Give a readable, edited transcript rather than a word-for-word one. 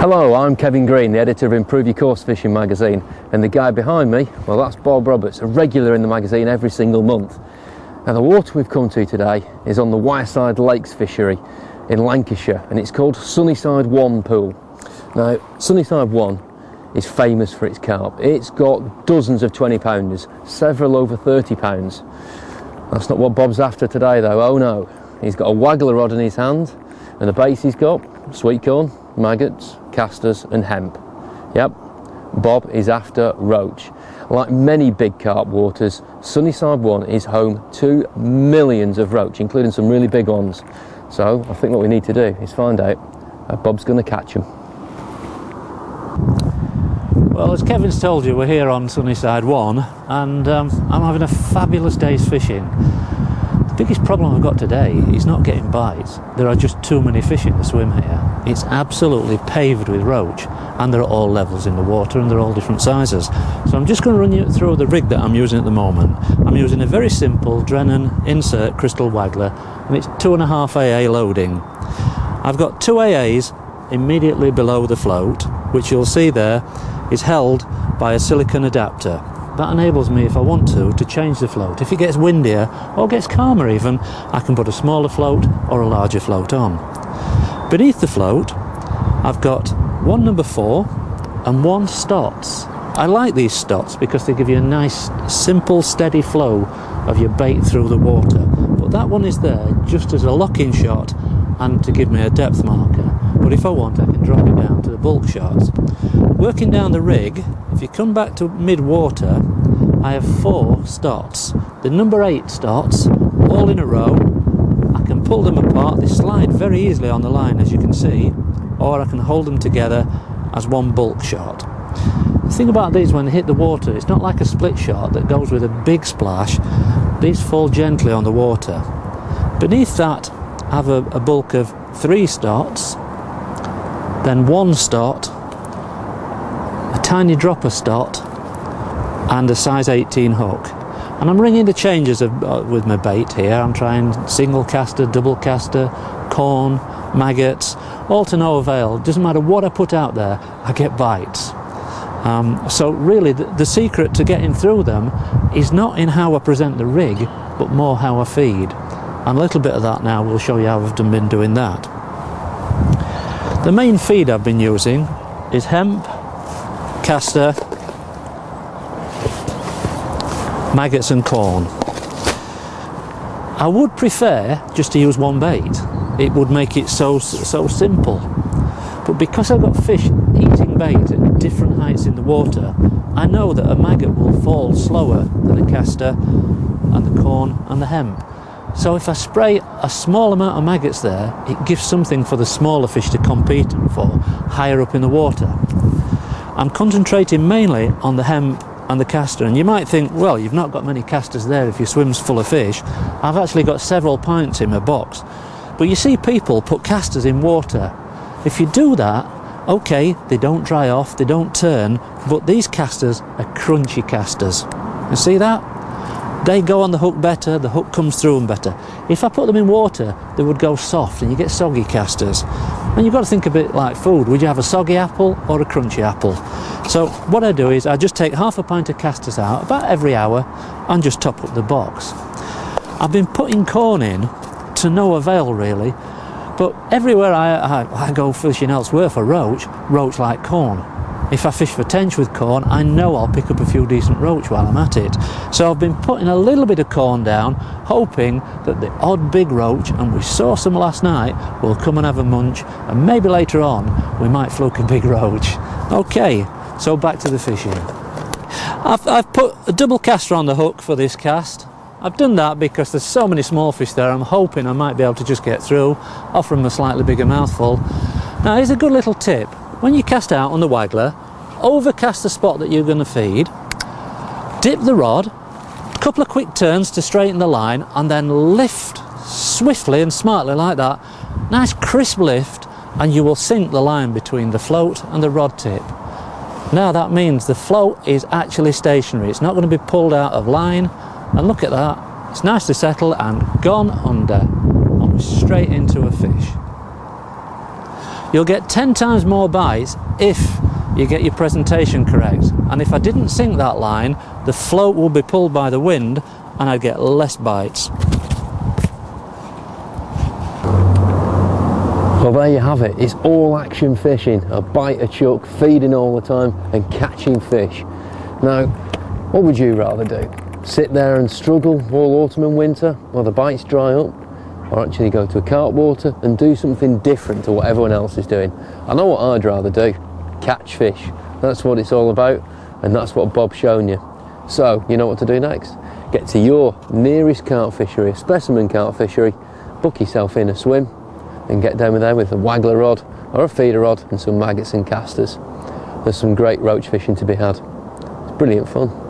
Hello, I'm Kevin Green, the editor of Improve Your Course Fishing magazine, and the guy behind me, well, that's Bob Roberts, a regular in the magazine every single month. Now, the water we've come to today is on the Wyreside Lakes fishery in Lancashire, and it's called Sunnyside 1 pool. Now, Sunnyside 1 is famous for its carp. It's got dozens of 20-pounders, several over 30 pounds. That's not what Bob's after today though, oh no. He's got a waggler rod in his hand, and the baits he's got, sweet corn, maggots, casters and hemp. Yep, Bob is after roach. Like many big carp waters, Sunnyside 1 is home to millions of roach, including some really big ones. So I think what we need to do is find out how Bob's going to catch them. Well, as Kevin's told you, we're here on Sunnyside 1 and I'm having a fabulous day's fishing. The biggest problem I've got today is not getting bites. There are just too many fish in the swim here. It's absolutely paved with roach, and they're at all levels in the water and they're all different sizes. So I'm just going to run you through the rig that I'm using at the moment. I'm using a very simple Drennan insert crystal waggler, and it's 2.5 AA loading. I've got 2 AAs immediately below the float, which you'll see there is held by a silicone adapter. That enables me, if I want to change the float. If it gets windier or gets calmer even, I can put a smaller float or a larger float on. Beneath the float, I've got one number 4 and 1 Stotts. I like these Stotts because they give you a nice, simple, steady flow of your bait through the water. But that one is there just as a lock-in shot and to give me a depth marker. But if I want, I can drop it down to the bulk shots. Working down the rig, if you come back to mid-water, I have 4 Stotts. The number 8 Stotts, all in a row. I can pull them apart, they slide very easily on the line as you can see, or I can hold them together as one bulk shot. The thing about these, when they hit the water, it's not like a split shot that goes with a big splash. These fall gently on the water. Beneath that I have a bulk of 3 Stotts, then 1 Stott, a tiny dropper Stott and a size 18 hook. And I'm ringing the changes with my bait here. I'm trying single caster, double caster, corn, maggots, all to no avail. Doesn't matter what I put out there, I get bites. So really the secret to getting through them is not in how I present the rig, but more how I feed. And a little bit of that now will show you how I've been doing that. The main feed I've been using is hemp, caster, maggots and corn. I would prefer just to use one bait. It would make it so simple. But because I've got fish eating bait at different heights in the water, I know that a maggot will fall slower than a caster and the corn and the hemp. So if I spray a small amount of maggots there, it gives something for the smaller fish to compete for higher up in the water. I'm concentrating mainly on the hemp and the caster, and you might think, well, you've not got many casters there if your swim's full of fish. I've actually got several pints in my box. But you see people put casters in water. If you do that, okay, they don't dry off, they don't turn, but these casters are crunchy casters. You see that? They go on the hook better, the hook comes through them better. If I put them in water, they would go soft and you get soggy casters. And you've got to think a bit like food. Would you have a soggy apple or a crunchy apple? So what I do is I just take half a pint of casters out about every hour and just top up the box. I've been putting corn in to no avail really, but everywhere I go fishing elsewhere for roach like corn. If I fish for tench with corn, I know I'll pick up a few decent roach while I'm at it. So I've been putting a little bit of corn down, hoping that the odd big roach, and we saw some last night, will come and have a munch, and maybe later on we might fluke a big roach. Okay, so back to the fishing. I've put a double caster on the hook for this cast. I've done that because there's so many small fish there, I'm hoping I might be able to just get through, offer them a slightly bigger mouthful. Now here's a good little tip. When you cast out on the waggler, overcast the spot that you're going to feed, dip the rod, a couple of quick turns to straighten the line, and then lift swiftly and smartly like that. Nice crisp lift, and you will sink the line between the float and the rod tip. Now that means the float is actually stationary. It's not going to be pulled out of line, and look at that. It's nicely settled and gone under, and we're straight into a fish. You'll get 10 times more bites if you get your presentation correct. And if I didn't sink that line, the float will be pulled by the wind and I'd get less bites. Well, there you have it. It's all action fishing. A bite a chuck, feeding all the time and catching fish. Now, what would you rather do? Sit there and struggle all autumn and winter while the bites dry up? Or actually go to a cart water and do something different to what everyone else is doing? I know what I'd rather do. Catch fish. That's what it's all about, and that's what Bob's shown you. So, you know what to do next? Get to your nearest carp fishery, a specimen carp fishery, book yourself in a swim, and get down there with a waggler rod or a feeder rod and some maggots and casters. There's some great roach fishing to be had. It's brilliant fun.